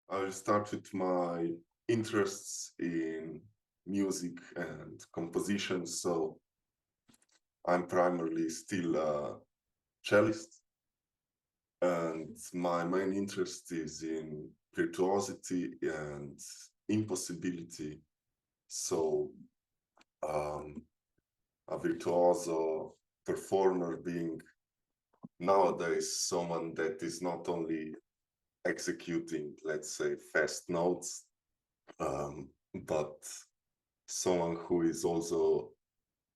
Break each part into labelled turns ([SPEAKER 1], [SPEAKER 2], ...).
[SPEAKER 1] I started my interests in music and composition, so I'm primarily still a cellist, and my main interest is in virtuosity and impossibility. So, a virtuoso performer being nowadays someone that is not only executing, let's say, fast notes, but someone who is also,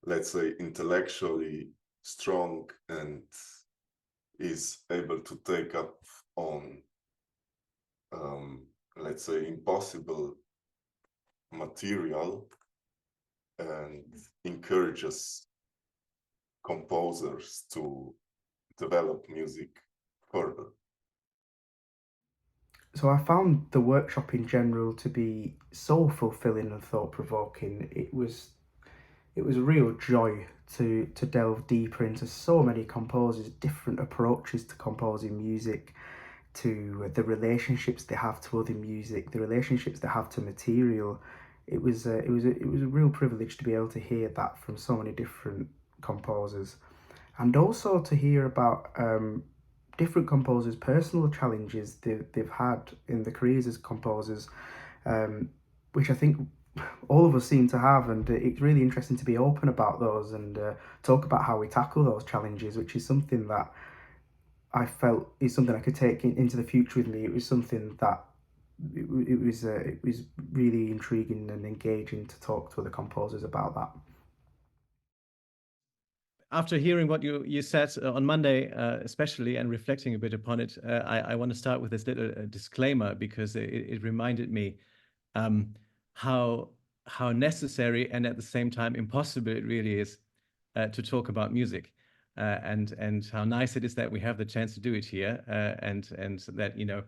[SPEAKER 1] let's say, intellectually strong and is able to take up on, let's say, impossible material and encourages composers to develop music further.
[SPEAKER 2] So I found the workshop in general to be so fulfilling and thought-provoking. It was a real joy to delve deeper into so many composers, different approaches to composing music, to the relationships they have to other music, the relationships they have to material. It was a real privilege to be able to hear that from so many different composers, and also to hear about different composers' personal challenges they've had in the careers as composers, which I think all of us seem to have, and it's really interesting to be open about those and talk about how we tackle those challenges, which is something that I felt is something I could take into the future with me. It was something that it was really intriguing and engaging to talk to other composers about that.
[SPEAKER 3] After hearing what you said on Monday, especially, and reflecting a bit upon it, I want to start with this little disclaimer, because it reminded me how necessary and at the same time impossible it really is to talk about music, and how nice it is that we have the chance to do it here, and that,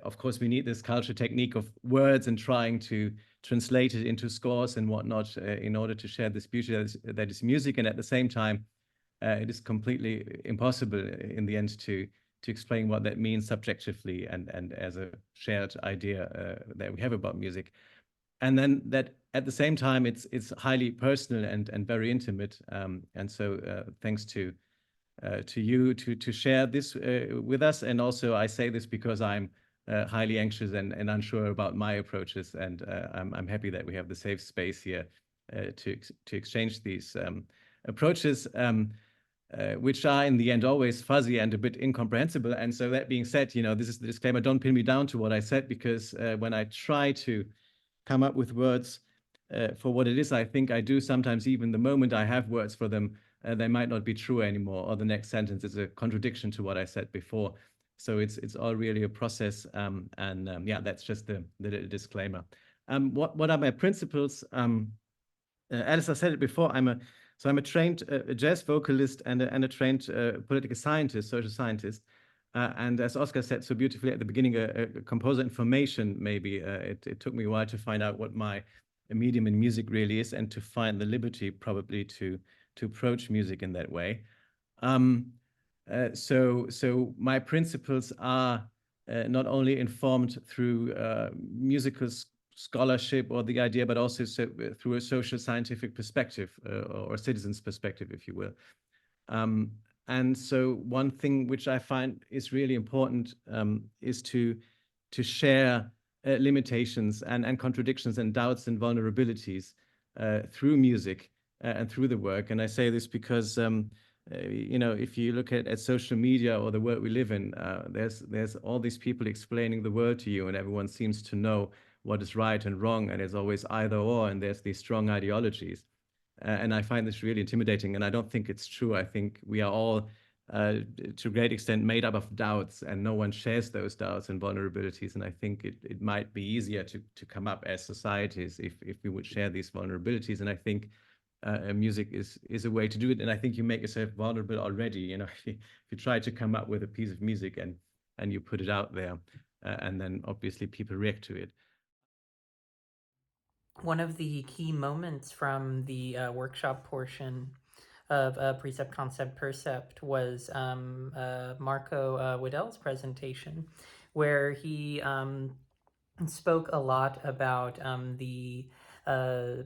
[SPEAKER 3] of course, we need this culture technique of words and trying to translate it into scores and whatnot, in order to share this beauty that is music, and at the same time it is completely impossible in the end to explain what that means subjectively and as a shared idea that we have about music. And then that at the same time it's highly personal and very intimate. And so thanks to you to share this with us. And also I say this because I'm highly anxious and unsure about my approaches, and I'm happy that we have the safe space here to exchange these approaches, which are in the end always fuzzy and a bit incomprehensible. And so that being said, this is the disclaimer. Don't pin me down to what I said, because when I try to come up with words for what it is I think I do, sometimes even the moment I have words for them, they might not be true anymore, or the next sentence is a contradiction to what I said before. So it's all really a process, and yeah, that's just the little disclaimer. What are my principles? As I said it before, I'm a trained jazz vocalist and a trained political scientist, social scientist. And as Oscar said so beautifully at the beginning, a composer in formation, maybe. It took me a while to find out what my medium in music really is, and to find the liberty probably to approach music in that way. So my principles are not only informed through musical scholarship or the idea, but also through a social scientific perspective, or citizen's perspective, if you will. And so one thing which I find is really important is to share limitations and contradictions and doubts and vulnerabilities through music and through the work. And I say this because if you look at social media or the world we live in, there's all these people explaining the world to you, and everyone seems to know what is right and wrong, and it's always either or, and there's these strong ideologies. And I find this really intimidating, and I don't think it's true. I think we are all, to a great extent, made up of doubts, and no one shares those doubts and vulnerabilities. And I think it might be easier to come up as societies if we would share these vulnerabilities. And I think music is a way to do it. And I think you make yourself vulnerable already. If you try to come up with a piece of music and you put it out there, and then obviously people react to it.
[SPEAKER 4] One of the key moments from the workshop portion of Precept, Concept, Percept was Marco Waddell's presentation, where he spoke a lot about the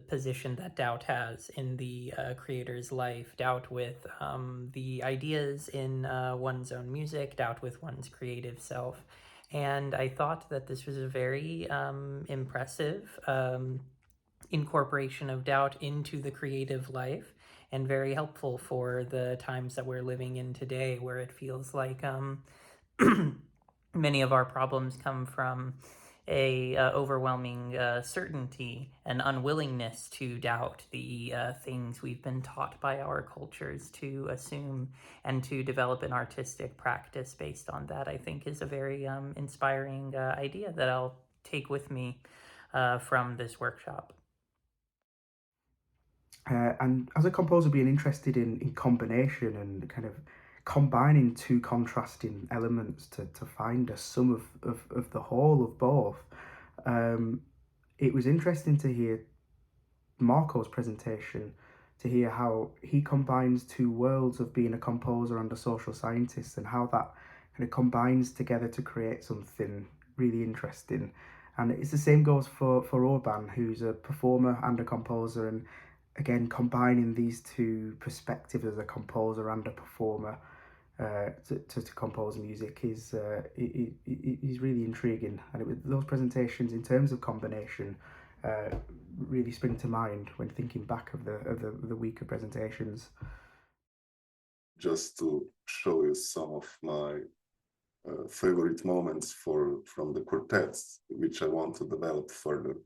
[SPEAKER 4] position that doubt has in the creator's life, doubt with the ideas in one's own music, doubt with one's creative self. And I thought that this was a very impressive incorporation of doubt into the creative life, and very helpful for the times that we're living in today, where it feels like many of our problems come from a overwhelming certainty and unwillingness to doubt the things we've been taught by our cultures to assume, and to develop an artistic practice based on that, I think, is a very inspiring idea that I'll take with me from this workshop.
[SPEAKER 2] And as a composer, being interested in combination and kind of combining two contrasting elements to find a sum of the whole of both, it was interesting to hear Marco's presentation, to hear how he combines two worlds of being a composer and a social scientist, and how that kind of combines together to create something really interesting. And it's the same goes for Orban, who's a performer and a composer, and again combining these two perspectives as a composer and a performer to compose music is really intriguing. And those presentations in terms of combination really spring to mind when thinking back of the week of presentations.
[SPEAKER 1] Just to show you some of my favorite moments from the quartets, which I want to develop further.